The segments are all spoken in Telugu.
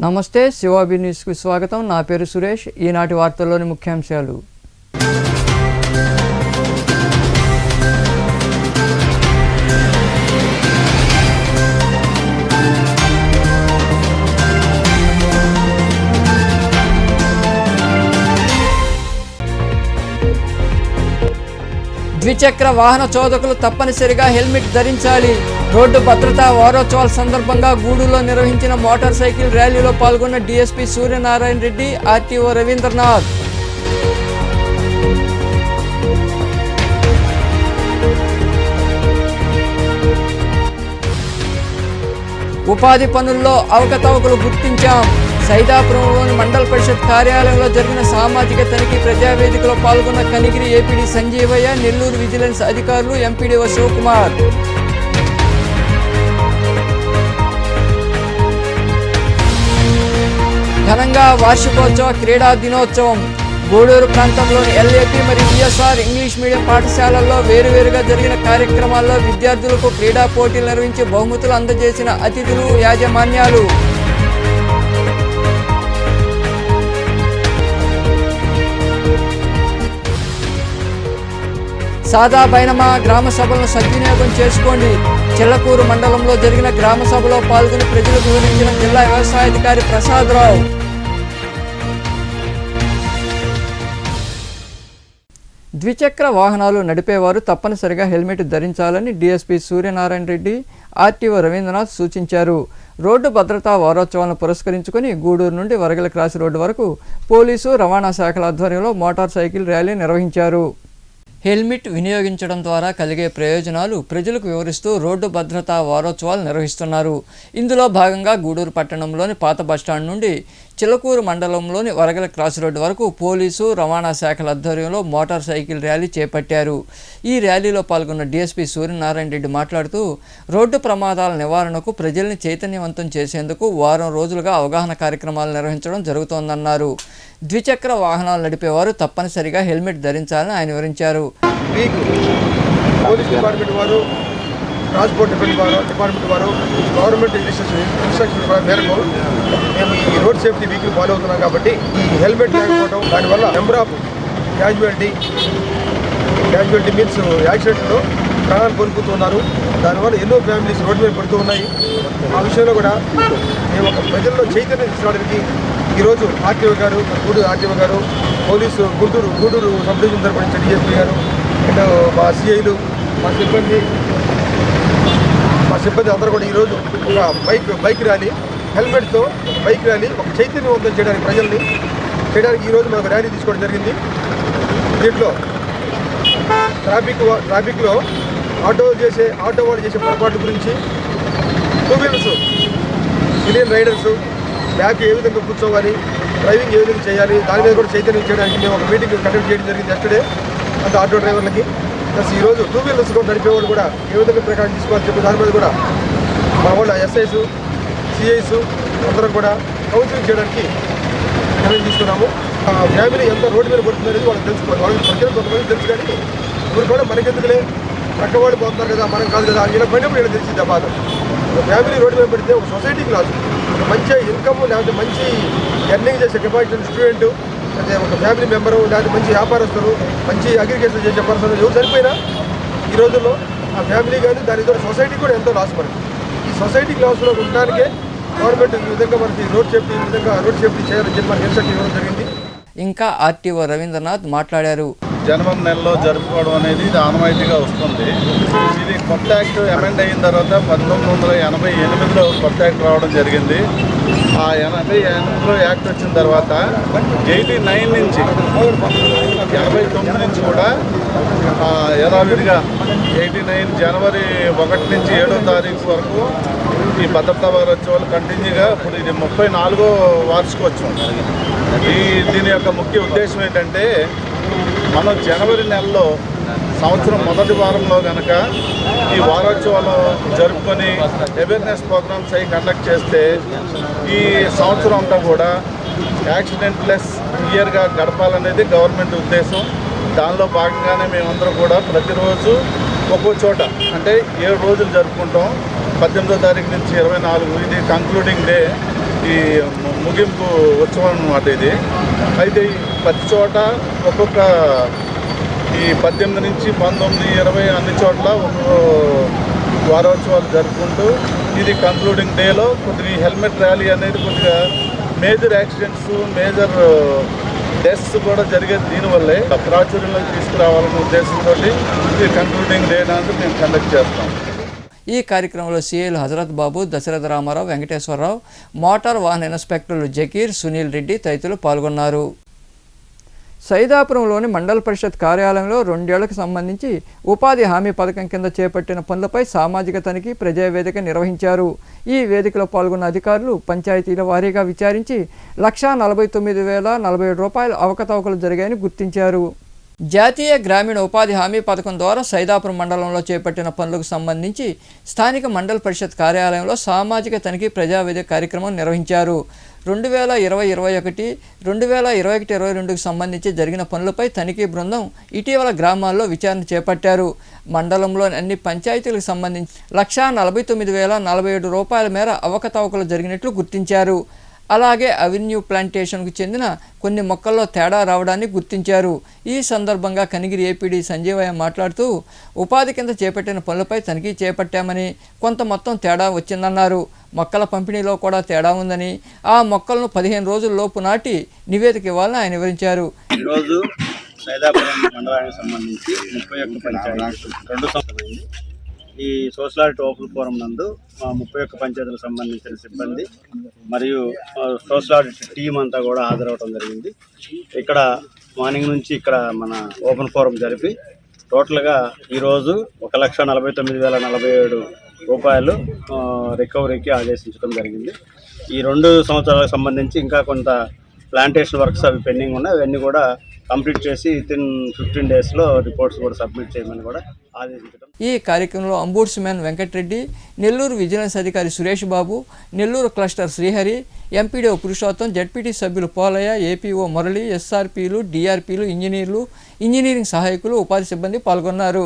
నమస్తే శివాబి న్యూస్కు స్వాగతం. నా పేరు సురేష్. ఈనాటి వార్తల్లోని ముఖ్యాంశాలు. ద్విచక్ర వాహన చోదకులు తప్పనిసరిగా హెల్మెట్ ధరించాలి. రోడ్డు భద్రతా వారోత్సవాల సందర్భంగా గూడూరులో నిర్వహించిన మోటార్ సైకిల్ ర్యాలీలో పాల్గొన్న డీఎస్పీ సూర్యనారాయణ రెడ్డి, ఆర్టీఓ రవీంద్రనాథ్. ఉపాధి పనుల్లో అవకతవకలు గుర్తించాం. సైదాపురంలోని మండల పరిషత్ కార్యాలయంలో జరిగిన సామాజిక తనిఖీ ప్రజావేదికలో పాల్గొన్న కనిగిరి ఏపీడీ సంజీవయ్య, నెల్లూరు విజిలెన్స్ అధికారులు, ఎంపీడీఓ శివకుమార్. ఘనంగా వార్షికోత్సవ క్రీడా దినోత్సవం. గూడూరు ప్రాంతంలోని ఎల్ఏపీ మరియు విఎస్ఆర్ ఇంగ్లీష్ మీడియం పాఠశాలల్లో వేరువేరుగా జరిగిన కార్యక్రమాల్లో విద్యార్థులకు క్రీడా పోటీలు నిర్వహించి బహుమతులు అందజేసిన అతిథులు, యాజమాన్యాలు. సాదా బైనమా గ్రామ సభలను సద్వినియోగం చేసుకోండి. చిల్లకూరు మండలంలో జరిగిన గ్రామ సభలో పాల్గొని ప్రజలకు వివరించిన జిల్లా వ్యవసాయాధికారి ప్రసాదరావు. ద్విచక్ర వాహనాలు నడిపేవారు తప్పనిసరిగా హెల్మెట్ ధరించాలని డీఎస్పీ సూర్యనారాయణ రెడ్డి, ఆర్టీఓ రవీంద్రనాథ్ సూచించారు. రోడ్డు భద్రతా వారోత్సవాలను పురస్కరించుకుని గూడూరు నుండి వరగల క్రాస్ రోడ్డు వరకు పోలీసు, రవాణా శాఖల ఆధ్వర్యంలో మోటార్ సైకిల్ ర్యాలీ నిర్వహించారు. హెల్మెట్ వినియోగించడం ద్వారా కలిగే ప్రయోజనాలు ప్రజలకు వివరిస్తూ రోడ్డు భద్రతా వారోత్సవాలు నిర్వహిస్తున్నారు. ఇందులో భాగంగా గూడూరు పట్టణంలోని పాత బస్టాండ్ నుండి చిలకూరు మండలంలోని వరగల క్రాస్ రోడ్డు వరకు పోలీసు, రవాణా శాఖల ఆధ్వర్యంలో మోటార్ సైకిల్ ర్యాలీ చేపట్టారు. ఈ ర్యాలీలో పాల్గొన్న డీఎస్పీ సూర్యనారాయణ రెడ్డి మాట్లాడుతూ, రోడ్డు ప్రమాదాల నివారణకు ప్రజల్ని చైతన్యవంతం చేసేందుకు వారం రోజులుగా అవగాహన కార్యక్రమాలు నిర్వహించడం జరుగుతోందన్నారు. ద్విచక్ర వాహనాలు నడిపేవారు తప్పనిసరిగా హెల్మెట్ ధరించాలని ఆయన వివరించారు. పోలీస్ డిపార్ట్మెంట్ వారు, ట్రాన్స్పోర్ట్ డిపార్ట్మెంట్ వారు గవర్నమెంట్ ఇన్స్ట్రక్షన్ మేరకు మేము ఈ రోడ్ సేఫ్టీ వీక్లు ఫాలో అవుతున్నాం. కాబట్టి ఈ హెల్మెట్ లేకపోవడం, దానివల్ల నెంబర్ ఆఫ్ క్యాజువాలిటీ మీన్స్ యాక్సిడెంట్లో ప్రాణాలు కోల్పోతున్నారు. దానివల్ల ఎన్నో ఫ్యామిలీస్ రోడ్డు మీద పడుతూ ఉన్నాయి. ఆ విషయంలో కూడా మేము ఒక ప్రజల్లో చైతన్యం తీసుకురావడానికి ఈరోజు ఆర్టీఓ గారు, గూడూరు ఆర్టీఓ గారు, పోలీసు గూడూరు సబ్ డివిజన్ తరపున డిఎస్పీ గారు అండ్ మా సిఐలు, మా సిబ్బంది అందరూ కూడా ఈరోజు ఒక బైక్ ర్యాలీ, హెల్మెట్తో బైక్ ర్యాలీ, ఒక చైతన్యవంతం చేయడానికి ప్రజల్ని చేయడానికి ఈరోజు మనకు ర్యాలీ తీసుకోవడం జరిగింది. దీంట్లో ట్రాఫిక్లో ఆటో వాళ్ళు చేసే పొరపాటు గురించి, two wheelers Indian riders back ఏ విధంగా కూర్చోవాలి, డ్రైవింగ్ ఏ విధంగా చేయాలి, దాని మీద కూడా చైతన్యం చేయడానికి మేము ఒక మీటింగ్ కండక్ట్ చేయడం జరిగింది ఎస్టర్డే. అంత ఆటో డ్రైవర్లకి ప్లస్ ఈరోజు టూ వీలర్స్ కూడా నడిపేవాళ్ళు కూడా ఏ విధంగా ప్రకారం తీసుకోవాలని చెప్పి దాని మీద కూడా మా వాళ్ళు ఎస్ఐస్, సిఐస్ అందరం కూడా కౌన్సిలింగ్ చేయడానికి నిర్ణయం తీసుకున్నాము. ఫ్యామిలీ ఎంత రోడ్డు మీద పడుతుంది అనేది వాళ్ళకి తెలుసుకోవాలి. వాళ్ళకి ప్రజలు కొంతమంది తెలుసు, కానీ ఇప్పుడు కూడా మనకెందుకులే పక్క వాళ్ళు పోతున్నారు కదా, మనం కాదు కదా, ఇలా పడినప్పుడు ఇలా తెలిసింది ఆ బాధ. ఫ్యామిలీ రోడ్డు మీద పెడితే ఒక సొసైటీకి రాదు, ఒక మంచి ఇన్కమ్ లేకపోతే మంచి ఎర్నింగ్ చేసే కెపాసిటీ స్టూడెంట్, అంటే ఒక ఫ్యామిలీ మెంబరు, లేకపోతే మంచి వ్యాపారస్తులు, మంచి అగ్రికల్చర్ చేసే పర్సన్ ఎవరు సరిపోయినా ఈ రోజుల్లో ఆ ఫ్యామిలీ కానీ దాని ద్వారా సొసైటీ కూడా ఎంతో లాస్ మనకి. ఈ సొసైటీ లాస్లో ఉండడానికే గవర్నమెంట్ ఈ విధంగా మనకి రోడ్ సేఫ్టీ చేయాలని చెప్పి మనకి ఇన్స్ట్రక్షన్ ఇవ్వడం జరిగింది. ఇంకా ఆర్టీఓ రవీంద్రనాథ్ మాట్లాడారు. జనవరి నెలలో జరుపుకోవడం అనేది ఇది ఆనవాయితీగా వస్తుంది. ఇది కొత్త యాక్ట్ అమెండ్ అయిన తర్వాత 1988లో కొత్త యాక్ట్ రావడం జరిగింది. ఆ 88లో యాక్ట్ వచ్చిన తర్వాత 89 నుంచి 89 నుంచి కూడా యథావిధిగా 89 జనవరి 1 నుంచి 7వ తారీఖు వరకు ఈ భద్రతా వారోత్సవాలు కంటిన్యూగా, ఇప్పుడు ఇది 34వ వార్షికోత్సవం. దీని యొక్క ముఖ్య ఉద్దేశం ఏంటంటే, మనం జనవరి నెలలో సంవత్సరం మొదటి వారంలో కనుక ఈ వారోత్సవాలు జరుపుకొని అవేర్నెస్ ప్రోగ్రామ్స్ అవి కండక్ట్ చేస్తే ఈ సంవత్సరం అంతా కూడా యాక్సిడెంట్లెస్ ఇయర్గా గడపాలనేది గవర్నమెంట్ ఉద్దేశం. దానిలో భాగంగానే మేమందరం కూడా ప్రతిరోజు ఒక్కో చోట అంటే 7 రోజులు జరుపుకుంటాం. 18వ తారీఖు నుంచి 24 ఇది కంక్లూడింగ్ డే, ఈ ముగింపు ఉత్సవం అన్నమాట ఇది. అయితే ప్రతి చోట ఒక్కొక్క ఈ 18 నుంచి 19, 20 అన్ని చోట్ల వారోత్సవాలు జరుపుకుంటూ ఇది కంక్లూడింగ్ డేలో కొద్దిగా ఈ హెల్మెట్ ర్యాలీ అనేది కొద్దిగా మేజర్ యాక్సిడెంట్స్, మేజర్ డెత్స్ కూడా జరిగేది దీనివల్లే. ప్రాచుర్యంలోకి తీసుకురావాలనే ఉద్దేశంతో ఇది కంక్లూడింగ్ డే అనేది మేము కండక్ట్ చేస్తాం. ఈ కార్యక్రమంలో సిఐలు హజరత్ బాబు, దశరథ రామారావు, వెంకటేశ్వరరావు, మోటార్ వాహన ఇన్స్పెక్టర్లు జకీర్, సునీల్ రెడ్డి తదితరులు పాల్గొన్నారు. సైదాపురంలోని మండల పరిషత్ కార్యాలయంలో 2 ఏళ్లకు సంబంధించి ఉపాధి హామీ పథకం కింద చేపట్టిన పనులపై సామాజిక తనిఖీ ప్రజావేదిక నిర్వహించారు. ఈ వేదికలో పాల్గొన్న అధికారులు పంచాయతీల వారీగా విచారించి 1,49,047 రూపాయల అవకతవకలు జరిగాయని గుర్తించారు. జాతీయ గ్రామీణ ఉపాధి హామీ పథకం ద్వారా సైదాపురం మండలంలో చేపట్టిన పనులకు సంబంధించి స్థానిక మండల పరిషత్ కార్యాలయంలో సామాజిక తనిఖీ ప్రజావేదిక కార్యక్రమం నిర్వహించారు. 2020-21, 2021-22కు సంబంధించి జరిగిన పనులపై తనిఖీ బృందం ఇటీవల గ్రామాల్లో విచారణ చేపట్టారు. మండలంలోని అన్ని పంచాయతీలకు సంబంధించి 1,49,047 రూపాయల మేర అవకతవకలు జరిగినట్లు గుర్తించారు. అలాగే అవెన్యూ ప్లాంటేషన్కు చెందిన కొన్ని మొక్కల్లో తేడా రావడాన్ని గుర్తించారు. ఈ సందర్భంగా కనిగిరి ఏపీడీ సంజీవయ్య మాట్లాడుతూ ఉపాధి కింద చేపట్టిన పనులపై తనిఖీ చేపట్టామని, కొంత మొత్తం తేడా వచ్చిందన్నారు. మొక్కల పంపిణీలో కూడా తేడా ఉందని, ఆ మొక్కలను 15 రోజుల్లోపు నాటి నివేదిక ఇవ్వాలని ఆయన వివరించారు. ఈరోజు సైదాపురం మండలానికి సంబంధించి 31 పంచాయతీ 2 సంవత్సరాలైంది. ఈ సోషలారిటీ ఓపెన్ ఫోరం నందు 31 పంచాయతీలకు సంబంధించిన సిబ్బంది మరియు సోషలారిటీ టీం అంతా కూడా హాజరవడం జరిగింది. ఇక్కడ మార్నింగ్ నుంచి ఇక్కడ మన ఓపెన్ ఫోరం జరిపి టోటల్గా ఈరోజు 1,49,047 రూపాయలు రికవరీకి ఆదేశించడం జరిగింది. ఈ 2 సంవత్సరాలకు సంబంధించి ఇంకా కొంత ప్లాంటేషన్ వర్క్స్ అవి పెండింగ్ ఉన్నాయి. అవన్నీ కూడా కంప్లీట్ చేసి వితిన్ 15 డేస్లో రిపోర్ట్స్ కూడా సబ్మిట్ చేయమని కూడా ఆదేశించడం. ఈ కార్యక్రమంలో అంబుడ్స్మెన్ వెంకటరెడ్డి, నెల్లూరు విజిలెన్స్ అధికారి Suresh Babu, Nellore cluster Srihari, MPDO Purushotham, ZPT సభ్యులు పోలయ్య, ఏపీఓ మురళి, ఎస్ఆర్పీలు, డిఆర్పీలు, ఇంజనీరింగ్ సహాయకులు, ఉపాధి సిబ్బంది పాల్గొన్నారు.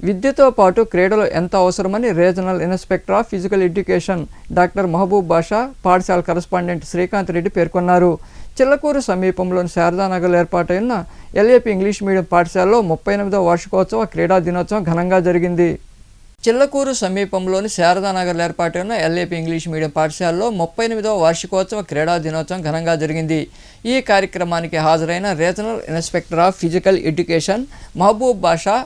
విద్యతో పాటు క్రీడలు ఎంత అవసరమని regional inspector of physical education doctor Mahaboob Basha, పాఠశాల కరస్పాండెంట్ శ్రీకాంత్ రెడ్డి పేర్కొన్నారు. చిల్లకూరు సమీపంలోని శారదానగర్లో ఏర్పాటైన ఎల్ఏపీ ఇంగ్లీష్ మీడియం పాఠశాలలో 38వ వార్షికోత్సవ క్రీడా దినోత్సవం ఘనంగా జరిగింది. చిల్లకూరు సమీపంలోని శారదానగర్లో ఏర్పాటైన ఎల్ఏపీ ఇంగ్లీష్ మీడియం పాఠశాలలో 38వ వార్షికోత్సవ క్రీడా దినోత్సవం ఘనంగా జరిగింది. ఈ కార్యక్రమానికి హాజరైన regional inspector of physical education Mahaboob Basha,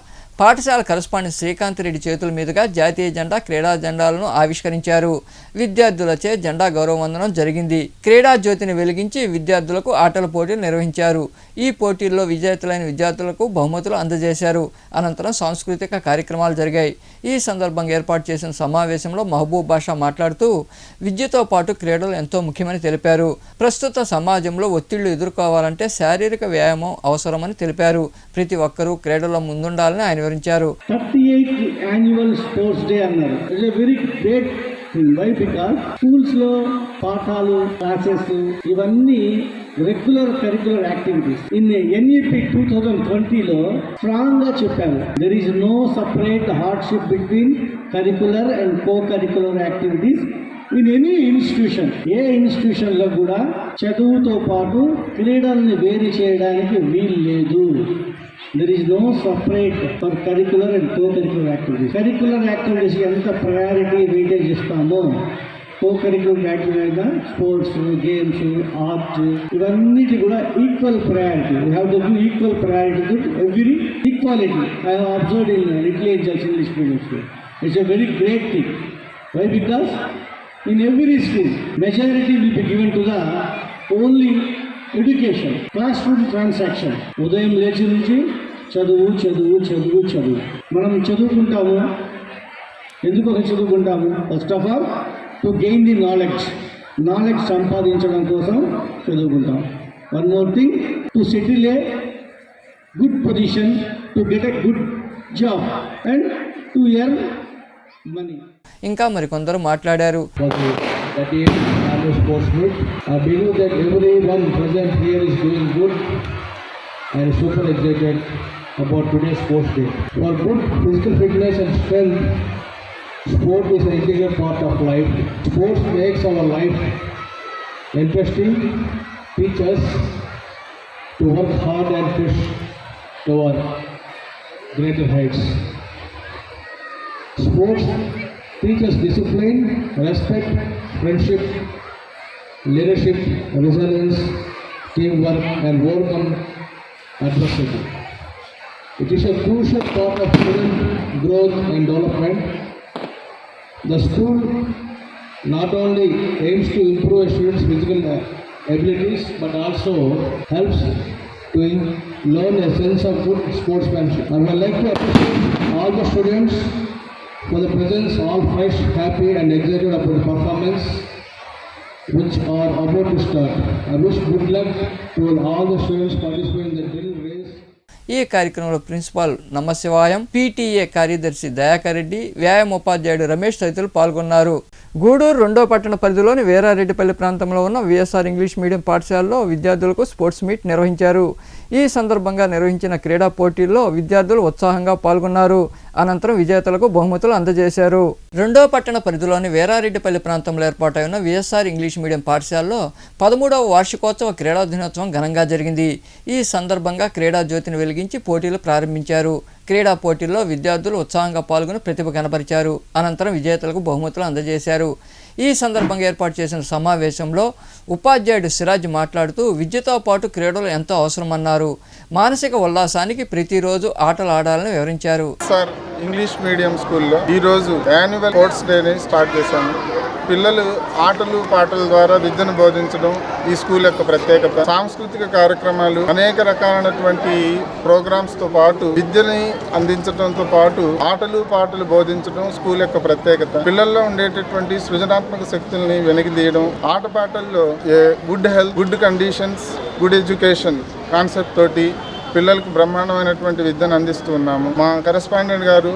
పాఠశాల కరస్పాండెంట్ శ్రీకాంత్ రెడ్డి చేతుల మీదుగా జాతీయ జెండా, క్రీడా జెండాలను ఆవిష్కరించారు. విద్యార్థులచే జెండా గౌరవ వందనం జరిగింది. క్రీడా జ్యోతిని వెలిగించి విద్యార్థులకు ఆటల పోటీలు నిర్వహించారు. ఈ పోటీల్లో విజేతలైన విద్యార్థులకు బహుమతులు అందజేశారు. అనంతరం సాంస్కృతిక కార్యక్రమాలు జరిగాయి. ఈ సందర్భంగా ఏర్పాటు చేసిన సమావేశంలో మహబూబ్ బాషా మాట్లాడుతూ విద్యతో పాటు క్రీడలు ఎంతో ముఖ్యమని తెలిపారు. ప్రస్తుత సమాజంలో ఒత్తిళ్లు ఎదుర్కోవాలంటే శారీరక వ్యాయామం అవసరమని తెలిపారు. ప్రతి ఒక్కరూ క్రీడల్లో ముందుండాలని ఆయన వివరించారు. 38th annual sports day అన్నారు. It's a very great thing. Why? Because schools లో పాఠాలు, క్లాసెస్ ఇవన్నీ regular curricular activities. In NEP 2020లో స్ట్రాంగ్ గా చెప్పాము, there is no separate hardship between curricular and co curricular activities in any institution. ఏ ఇన్స్టిట్యూషన్ లో కూడా చదువుతో పాటు క్రీడల్ని వేరు చేయడానికి వీలు లేదు. There is no separate for curricular and co-curricular activities. Curricular activities ఎంత ప్రయారిటీ వెయిటేజ్ ఇస్తామో, co-curricular activities sports, games, art ఇవన్నిటి కూడా equal priority. We have to give equal priority to every equality. I have observed in Little Angels English Medium School. It's a very great thing. Why? Because in every school, majority will be given to the only education, class room transaction. ఉదయం లేచి నుంచి చదువు చదువు చదువు చదువు. మనం చదువుకుంటాము. ఎందుకు చదువుకుంటాము? First of all to gain the knowledge సంపాదించడం కోసం చదువుకుంటాం. One more thing, to settle a good position, to get a good job and to earn money. ఇంకా మరికొందరు మాట్లాడారు. That is annual sports meet. I believe that everyone present here is doing good and super excited about today's sports day. For good physical fitness and strength, Sport is an integral part of life. Sports makes our life interesting, teach us to work hard and push toward greater heights. Sports teach us discipline, respect, friendship, leadership, resilience, teamwork, and overcome adversity. It is a crucial part of children's growth and development. The school not only aims to improve a student's physical abilities but also helps to learn a sense of good sportsmanship. I would like to appreciate all the students for the presence, all fresh, happy and excited about the performance which are about to start. I wish good luck to all the students participating in the drill race. ఈ కార్యక్రమంలో ప్రిన్సిపాల్ నమ్మశివాయం, పీటీఏ కార్యదర్శి దయాకర్ రెడ్డి, వ్యాయామోపాధ్యాయుడు రమేష్ తదితరులు పాల్గొన్నారు. గూడూరు 2వ పట్టణ పరిధిలోని వీరారెడ్డిపల్లి ప్రాంతంలో ఉన్న విఎస్ఆర్ ఇంగ్లీష్ మీడియం పాఠశాలలో విద్యార్థులకు స్పోర్ట్స్ మీట్ నిర్వహించారు. ఈ సందర్భంగా నిర్వహించిన క్రీడా పోటీల్లో విద్యార్థులు ఉత్సాహంగా పాల్గొన్నారు. అనంతరం విజేతలకు బహుమతులు అందజేశారు. 2వ పట్టణ పరిధిలోని వీరారెడ్డిపల్లి ప్రాంతంలో ఏర్పాటై ఉన్న విఎస్ఆర్ ఇంగ్లీష్ మీడియం పాఠశాలలో 13వ వార్షికోత్సవ క్రీడా దినోత్సవం ఘనంగా జరిగింది. ఈ సందర్భంగా క్రీడా జ్యోతిని వెలిగించి పోటీలు ప్రారంభించారు. క్రీడా పోటీల్లో విద్యార్థులు ఉత్సాహంగా పాల్గొని ప్రతిభ కనబరిచారు. అనంతరం విజేతలకు బహుమతులు అందజేశారు. ఈ సందర్భంగా ఏర్పాటు చేసిన సమావేశంలో ఉపాధ్యాయుడు సిరాజ్ మాట్లాడుతూ విద్యతో పాటు క్రీడలు ఎంతో అవసరమన్నారు. మానసిక ఉల్లాసానికి ప్రతిరోజు ఆటలు ఆడాలని వివరించారు. సార్ ఇంగ్లీష్ మీడియం స్కూల్లో ఈరోజు యాన్యువల్ స్పోర్ట్స్ డేని స్టార్ట్ చేశాము. పిల్లలు ఆటలు పాటల ద్వారా విద్యను బోధించడం ఈ స్కూల్ యొక్క ప్రత్యేకత. సాంస్కృతిక కార్యక్రమాలు, అనేక రకాలైనటువంటి ప్రోగ్రామ్స్తో పాటు విద్యని అందించడంతో పాటు ఆటలు పాటలు బోధించడం స్కూల్ యొక్క ప్రత్యేకత. పిల్లల్లో ఉండేటటువంటి సృజనాత్మక శక్తుల్ని వెనక్కిదీయడం, ఆటపాటల్లో good health, good conditions, good education concept తోటి పిల్లలకు బ్రహ్మాండమైనటువంటి విద్యను అందిస్తూ ఉన్నాము. మా కరెస్పాండెంట్ గారు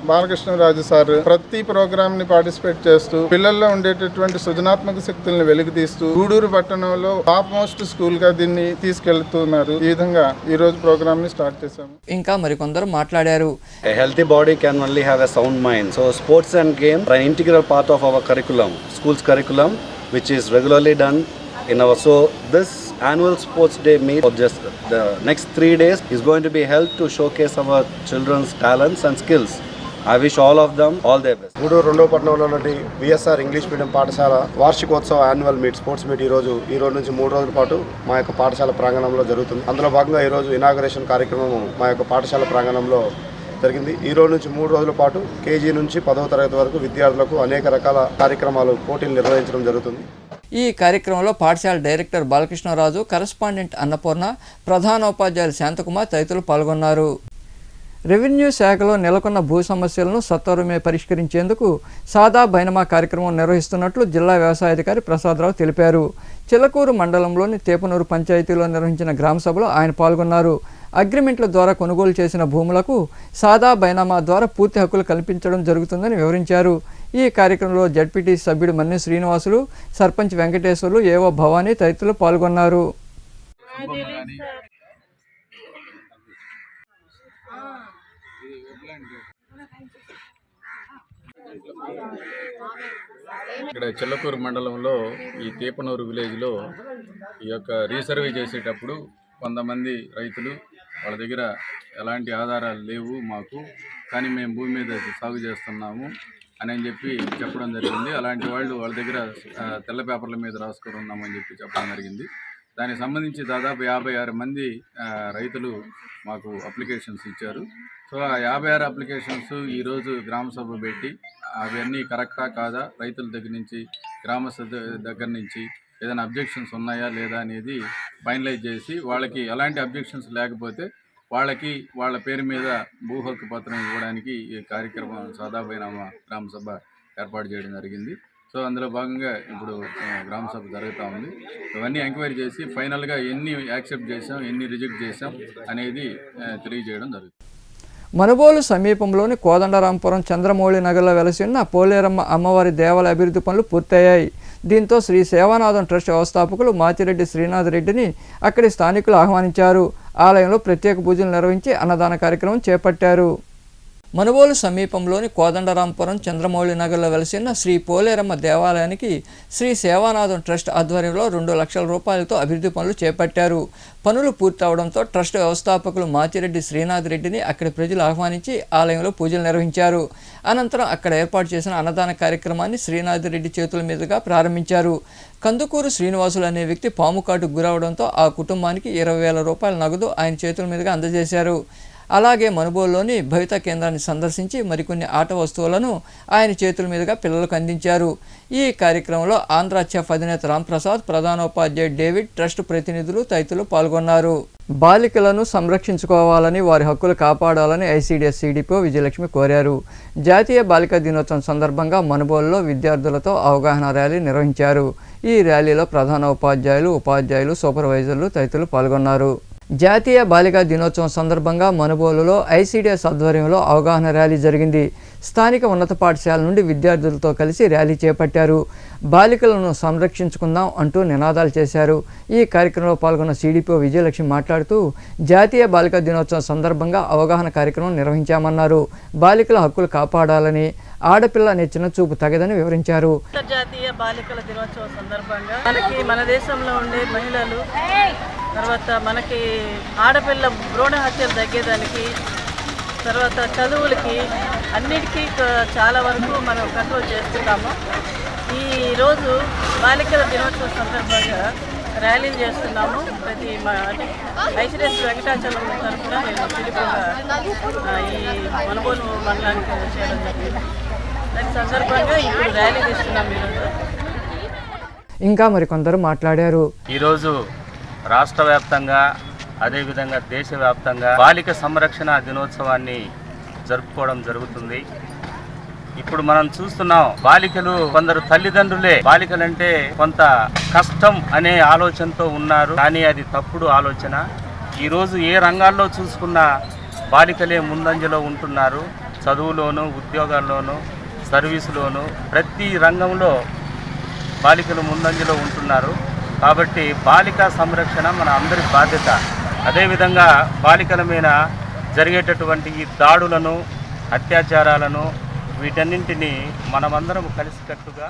బాలకృష్ణరాజు సార్ ప్రతి ప్రోగ్రామ్ ని పార్టిసిపేట్ చేస్తూ పిల్లల్లో ఉండేటటువంటి సృజనాత్మక శక్తుల్ని వెలికితీస్తూ గూడూరు పట్టణంలో టాప్ మోస్ట్ స్కూల్ గా దీన్ని తీసుకెళ్తున్నారు. ఈ విధంగా ఈ రోజు ప్రోగ్రామ్ ని స్టార్ట్ చేశాము. ఇంకా మరికొందరు మాట్లాడారు. A healthy body can only have a sound mind. So sports and games are an integral part of our curriculum, school's curriculum, which is regularly done in our. So this annual sports day meet for just the next 3 days is going to be held to showcase our children's talents and skills. I wish all of them all their best. Gudur 2వ పట్టణంలో ఉన్నటువంటి విఎస్ఆర్ ఇంగ్లీష్ మీడియం పాఠశాల వార్షికోత్సవ యాన్యువల్ మీట్ స్పోర్ట్స్ మీట్ ఈ రోజు నుంచి 3 రోజుల పాటు మా యొక్క పాఠశాల ప్రాంగణంలో జరుగుతుంది. అందులో భాగంగా ఈరోజు ఇనాగరేషన్ కార్యక్రమం మా యొక్క పాఠశాల ప్రాంగణంలో జరిగింది. ఈ రోజు నుంచి 3 రోజుల పాటు కేజీ నుంచి 10వ తరగతి వరకు విద్యార్థులకు అనేక రకాల కార్యక్రమాలు, పోటీలు నిర్వహించడం జరుగుతుంది. ఈ కార్యక్రమంలో పాఠశాల డైరెక్టర్ బాలకృష్ణరాజు, కరస్పాండెంట్ అన్నపూర్ణ, ప్రధానోపాధ్యాయులు శాంతకుమార్ తదితరులు పాల్గొన్నారు. రెవెన్యూ శాఖలో నెలకొన్న భూ సమస్యలను సత్వరమే పరిష్కరించేందుకు సాదా బైనమా కార్యక్రమం నిర్వహిస్తున్నట్లు జిల్లా వ్యవసాయాధికారి ప్రసాదరావు తెలిపారు. చిలకూరు మండలంలోని తేపనూరు పంచాయతీలో నిర్వహించిన గ్రామ సభలో ఆయన పాల్గొన్నారు. అగ్రిమెంట్ల ద్వారా కొనుగోలు చేసిన భూములకు సాదా బైనామా ద్వారా పూర్తి హక్కులు కల్పించడం జరుగుతుందని వివరించారు. ఈ కార్యక్రమంలో జడ్పీటీ సభ్యుడు మన్ని శ్రీనివాసులు, సర్పంచ్ వెంకటేశ్వర్లు, ఏవో భవానీ తదితరులు పాల్గొన్నారు. ఇక్కడ చిల్లకూరు మండలంలో ఈ తేపనూరు విలేజ్లో ఈ యొక్క రీసర్వే చేసేటప్పుడు కొంతమంది రైతులు వాళ్ళ దగ్గర ఎలాంటి ఆధారాలు లేవు మాకు, కానీ మేము భూమి మీద సాగు చేస్తున్నాము అని చెప్పి చెప్పడం జరిగింది. అలాంటి వాళ్ళు వాళ్ళ దగ్గర తెల్ల పేపర్ల మీద రాసుకొని ఉన్నామని చెప్పి చెప్పడం జరిగింది. దానికి సంబంధించి దాదాపు 56 మంది రైతులు మాకు అప్లికేషన్స్ ఇచ్చారు. సో ఆ 56 అప్లికేషన్స్ ఈరోజు గ్రామ సభ పెట్టి అవన్నీ కరెక్టా కాదా, రైతుల దగ్గర నుంచి గ్రామ దగ్గర నుంచి ఏదైనా అబ్జెక్షన్స్ ఉన్నాయా లేదా అనేది ఫైనలైజ్ చేసి వాళ్ళకి ఎలాంటి అబ్జెక్షన్స్ లేకపోతే వాళ్ళకి వాళ్ళ పేరు మీద భూ హక్కు పత్రం ఇవ్వడానికి ఈ కార్యక్రమం సాదా బైనామా గ్రామ సభ ఏర్పాటు చేయడం జరిగింది. సో అందులో భాగంగా ఇప్పుడు గ్రామ సభ జరుగుతూ ఉంది. ఇవన్నీ ఎంక్వైరీ చేసి ఫైనల్గా ఎన్ని యాక్సెప్ట్ చేసాం, ఎన్ని రిజెక్ట్ చేసాం అనేది తెలియజేయడం జరుగుతుంది. మనుబోలు సమీపంలోని కోదండరాంపురం చంద్రమౌళి నగర్లో వెలసి ఉన్న పోలేరమ్మ అమ్మవారి దేవాలయ అభివృద్ధి పనులు పూర్తయ్యాయి. దీంతో శ్రీ సేవానాథం ట్రస్ట్ వ్యవస్థాపకులు మాచిరెడ్డి శ్రీనాథ్ రెడ్డిని అక్కడి స్థానికులు ఆహ్వానించారు. ఆలయంలో ప్రత్యేక పూజలు నిర్వహించి అన్నదాన కార్యక్రమం చేపట్టారు. మనుబోలు సమీపంలోని కోదండరాంపురం చంద్రమౌళి నగర్లో వెలసిన శ్రీ పోలేరమ్మ దేవాలయానికి శ్రీ సేవానాథం ట్రస్ట్ ఆధ్వర్యంలో 2 లక్షల రూపాయలతో అభివృద్ధి పనులు చేపట్టారు. పనులు పూర్తవడంతో ట్రస్ట్ వ్యవస్థాపకులు మాచిరెడ్డి శ్రీనాథ్ రెడ్డిని అక్కడి ప్రజలు ఆహ్వానించి ఆలయంలో పూజలు నిర్వహించారు. అనంతరం అక్కడ ఏర్పాటు చేసిన అన్నదాన కార్యక్రమాన్ని శ్రీనాథ్ రెడ్డి చేతుల మీదుగా ప్రారంభించారు. కందుకూరు శ్రీనివాసులు అనే వ్యక్తి పాము కాటుకు గురవడంతో ఆ కుటుంబానికి 20,000 రూపాయల నగదు ఆయన చేతుల మీదుగా అందజేశారు. అలాగే మనుబోలులోని భవిత కేంద్రాన్ని సందర్శించి మరికొన్ని ఆట వస్తువులను ఆయన చేతుల మీదుగా పిల్లలకు అందించారు. ఈ కార్యక్రమంలో ఆంధ్ర చెఫ్ అధినేత రాంప్రసాద్, ప్రధానోపాధ్యాయుడు డేవిడ్, ట్రస్ట్ ప్రతినిధులు తదితరులు పాల్గొన్నారు. బాలికలను సంరక్షించుకోవాలని, వారి హక్కులు కాపాడాలని ఐసీడీఎస్ సిడిపిఓ విజయలక్ష్మి కోరారు. జాతీయ బాలికా దినోత్సవం సందర్భంగా మనుబోలులో విద్యార్థులతో అవగాహన ర్యాలీ నిర్వహించారు. ఈ ర్యాలీలో ప్రధానోపాధ్యాయులు, ఉపాధ్యాయులు, సూపర్వైజర్లు తదితరులు పాల్గొన్నారు. జాతీయ బాలికా దినోత్సవం సందర్భంగా మనుబోలులో ఐసీడీఎస్ ఆధ్వర్యంలో అవగాహన ర్యాలీ జరిగింది. స్థానిక ఉన్నత పాఠశాల నుండి విద్యార్థులతో కలిసి ర్యాలీ చేపట్టారు. బాలికలను సంరక్షించుకుందాం అంటూ నినాదాలు చేశారు. ఈ కార్యక్రమంలో పాల్గొన్న సిడిపిఓ విజయలక్ష్మి మాట్లాడుతూ జాతీయ బాలికా దినోత్సవం సందర్భంగా అవగాహన కార్యక్రమం నిర్వహించామన్నారు. బాలికల హక్కులు కాపాడాలని, ఆడపిల్ల అనే చిన్న చూపు తగదని వివరించారు. అంతర్జాతీయ బాలికల దినోత్సవం సందర్భంగా మన దేశంలో ఉండే మహిళలు, తర్వాత మనకి ఆడపిల్ల భ్రూణ హత్యలు తగ్గేదానికి, తర్వాత చదువులకి అన్నిటికీ చాలా వరకు మనం కంట్రోల్ చేస్తున్నాము. ఈరోజు బాలికల దినోత్సవం సందర్భంగా ర్యాలీలు చేస్తున్నాము. ప్రతి ఐసీడీఎస్ వెంకటాచలం తరఫున నేను పిలుపుగా ఈ మనుబోలు మండలానికి చేయడం జరిగింది. దాని సందర్భంగా ఇప్పుడు ర్యాలీ తీస్తున్నాము. ఇంకా మరికొందరు మాట్లాడారు. ఈరోజు రాష్ట్ర వ్యాప్తంగా, అదేవిధంగా దేశవ్యాప్తంగా బాలిక సంరక్షణ దినోత్సవాన్ని జరుపుకోవడం జరుగుతుంది. ఇప్పుడు మనం చూస్తున్నాం, బాలికలు కొందరు తల్లిదండ్రులే బాలికలంటే కొంత కష్టం అనే ఆలోచనతో ఉన్నారు. కానీ అది తప్పుడు ఆలోచన. ఈరోజు ఏ రంగాల్లో చూసుకున్నా బాలికలే ముందంజలో ఉంటున్నారు. చదువులోను, ఉద్యోగాల్లోనూ, సర్వీసులోను, ప్రతి రంగంలో బాలికలు ముందంజలో ఉంటున్నారు. కాబట్టి బాలికా సంరక్షణ మన అందరి బాధ్యత. అదేవిధంగా బాలికల మీద జరిగేటటువంటి ఈ దాడులను, అత్యాచారాలను, వీటన్నింటినీ మనమందరం కలిసికట్టుగా.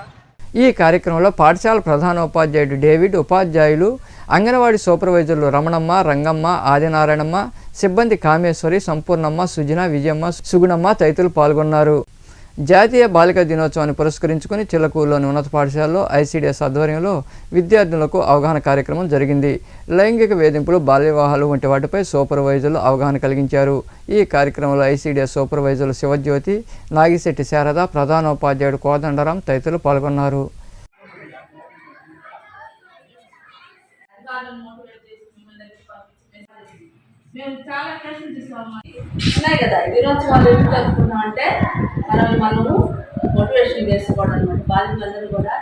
ఈ కార్యక్రమంలో పాఠశాల ప్రధానోపాధ్యాయుడు డేవిడ్, ఉపాధ్యాయులు, అంగన్వాడీ సూపర్వైజర్లు రమణమ్మ, రంగమ్మ, ఆదినారాయణమ్మ, సిబ్బంది కామేశ్వరి, సంపూర్ణమ్మ, సుజన, విజయమ్మ, సుగుణమ్మ తదితరులు పాల్గొన్నారు. జాతీయ బాలికా దినోత్సవాన్ని పురస్కరించుకుని చిల్లకూరులోని ఉన్నత పాఠశాలలో ఐసీడీఎస్ ఆధ్వర్యంలో విద్యార్థులకు అవగాహన కార్యక్రమం జరిగింది. లైంగిక వేధింపులు, బాల్య వివాహాలు వంటి వాటిపై సూపర్వైజర్లు అవగాహన కలిగించారు. ఈ కార్యక్రమంలో ఐసీడీఎస్ సూపర్వైజర్లు శివజ్యోతి, నాగిశెట్టి శారద, ప్రధానోపాధ్యాయుడు కోదండరాం తదితరులు పాల్గొన్నారు. మేము చాలా కేసులు చూసాము. ఉన్నాయి కదా, దినోత్సవాలు ఎందుకు జరుపుకున్నాం అంటే మనము మోటివేషన్ చేసుకోవడం అనమాట. బాలికలందరూ కూడా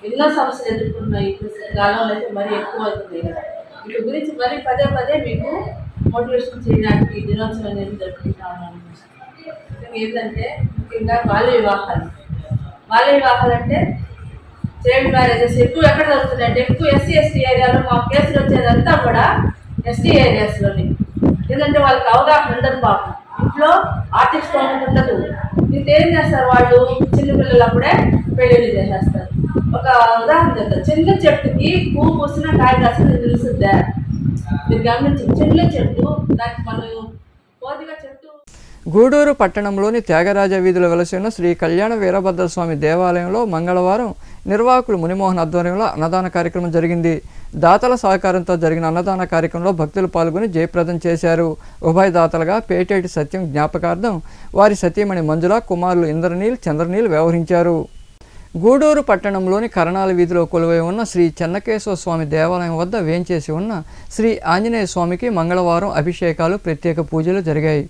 ఎన్నో సమస్యలు ఎదుర్కొన్నాయి. ఇప్పుడు కాలంలో అయితే మరీ ఎక్కువ అవుతుంది కదా. వీటి గురించి మరీ పదే పదే మీకు మోటివేషన్ చేయడానికి ఈ దినోత్సవం అనేది జరుపుకుంటాము. ఏంటంటే ముఖ్యంగా బాల్య వివాహాలు. బాల్య వివాహాలు అంటే చైల్డ్ మ్యారేజెస్ ఎక్కువ ఎక్కడ జరుగుతున్నాయంటే ఎక్కువ ఎస్సీ ఎస్టీ ఏరియాలో మా కేసులు వచ్చేదంతా కూడా ఎస్టీ ఏరియాస్లోని. ఎందుకంటే వాళ్ళకి అవగాహన ఉండదు. పాపం ఇంట్లో ఆర్థిక స్థోమత ఉండదు. ఇది ఏం చేస్తారు, వాళ్ళు చిన్నపిల్లలు అప్పుడే పెళ్ళిళ్ళు చేసేస్తారు. ఒక ఉదాహరణ చెప్తారు. చిన్న చెట్టుకి పువ్వు పూసిన కాయ కాసిన తెలుస్తుందా? మీరు గమనించండి. చిన్న చెట్టు దానికి మనం కోదిగా చెట్టు. గూడూరు పట్టణంలోని త్యాగరాజ వీధిలో వెలసిన శ్రీ కళ్యాణ వీరభద్రస్వామి దేవాలయంలో మంగళవారం నిర్వాహకులు మునిమోహన్ ఆధ్వర్యంలో అన్నదాన కార్యక్రమం జరిగింది. దాతల సహకారంతో జరిగిన అన్నదాన కార్యక్రమంలో భక్తులు పాల్గొని జయప్రదం చేశారు. ఉభయదాతలుగా పేటేటి సత్యం జ్ఞాపకార్థం వారి సతీమణి మంజుల, కుమారులు ఇంద్రనీల్, చంద్రనీల్ వ్యవహరించారు. గూడూరు పట్టణంలోని కరణాల వీధిలో కొలువై ఉన్న శ్రీ చెన్నకేశవ స్వామి దేవాలయం వద్ద వేంచేసి ఉన్న శ్రీ ఆంజనేయ స్వామికి మంగళవారం అభిషేకాలు, ప్రత్యేక పూజలు జరిగాయి.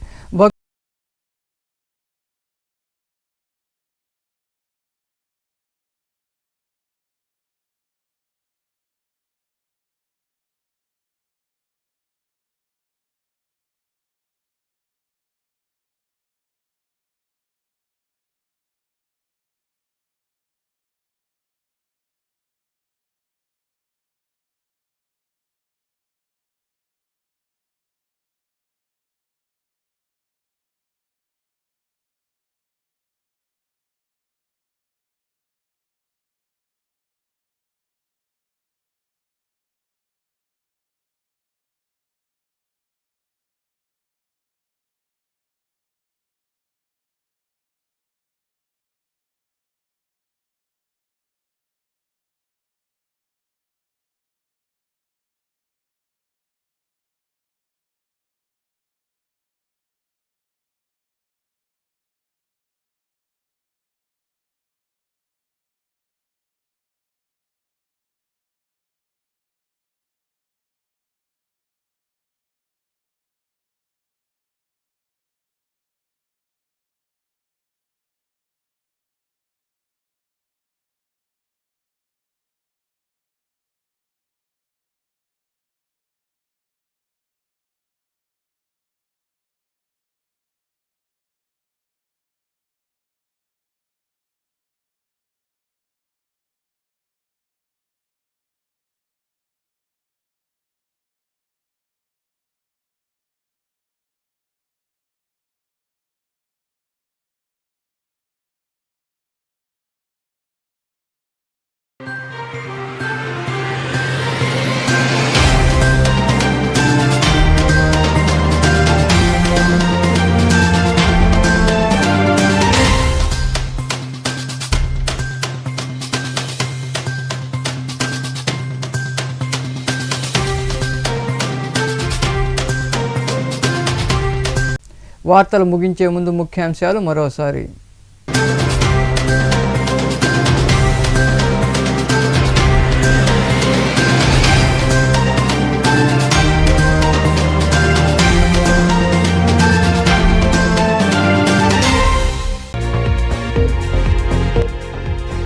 వార్తలు ముగించే ముందు ముఖ్యాంశాలు మరోసారి.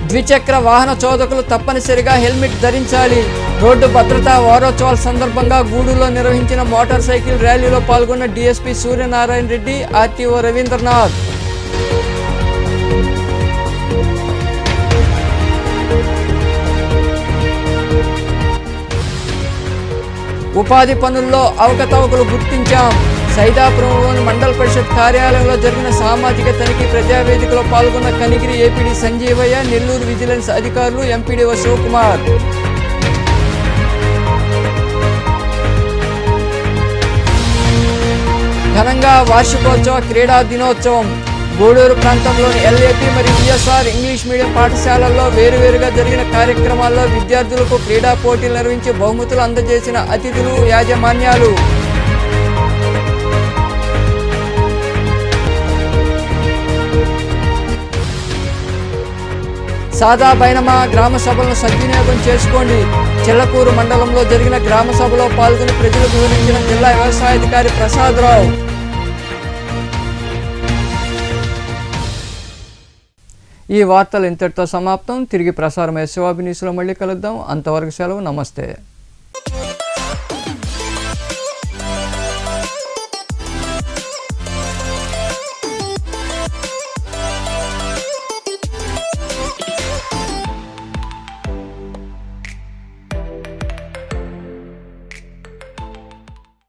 ద్విచక్ర వాహన చోదకులు తప్పనిసరిగా హెల్మెట్ ధరించాలి. రోడ్డు భద్రతా వారోత్సవాల సందర్భంగా గూడూరులో నిర్వహించిన మోటార్ సైకిల్ ర్యాలీలో పాల్గొన్న డీఎస్పీ సూర్యనారాయణ రెడ్డి, ఆర్టీఓ రవీంద్రనాథ్. ఉపాధి పనుల్లో అవకతవకలు గుర్తించాం. సైదాపురంలోని మండల పరిషత్ కార్యాలయంలో జరిగిన సామాజిక తనిఖీ ప్రజావేదికలో పాల్గొన్న కనిగిరి ఏపీడీ సంజీవయ్య, నెల్లూరు విజిలెన్స్ అధికారులు, ఎంపీడీఓ శివకుమార్. ఘనంగా వార్షికోత్సవ క్రీడా దినోత్సవం. గూడూరు ప్రాంతంలోని ఎల్ఏపీ మరియు విఎస్ఆర్ ఇంగ్లీష్ మీడియం పాఠశాలల్లో వేరువేరుగా జరిగిన కార్యక్రమాల్లో విద్యార్థులకు క్రీడా పోటీలు నిర్వహించి బహుమతులు అందజేసిన అతిథులు, యాజమాన్యాలు. సాదా బైనమా గ్రామ సభలను సద్వినియోగం చేసుకోండి. చెల్లకూరు మండలంలో జరిగిన గ్రామ సభలో పాల్గొని ప్రజలకు వివరించిన జిల్లా వ్యవసాయాధికారి ప్రసాదరావు. ఈ వార్తలు ఇంతటితో సమాప్తం. తిరిగి ప్రసారమయ్యే శివాబి న్యూస్లో మళ్ళీ కలుద్దాం. అంతవరకు సెలవు. నమస్తే.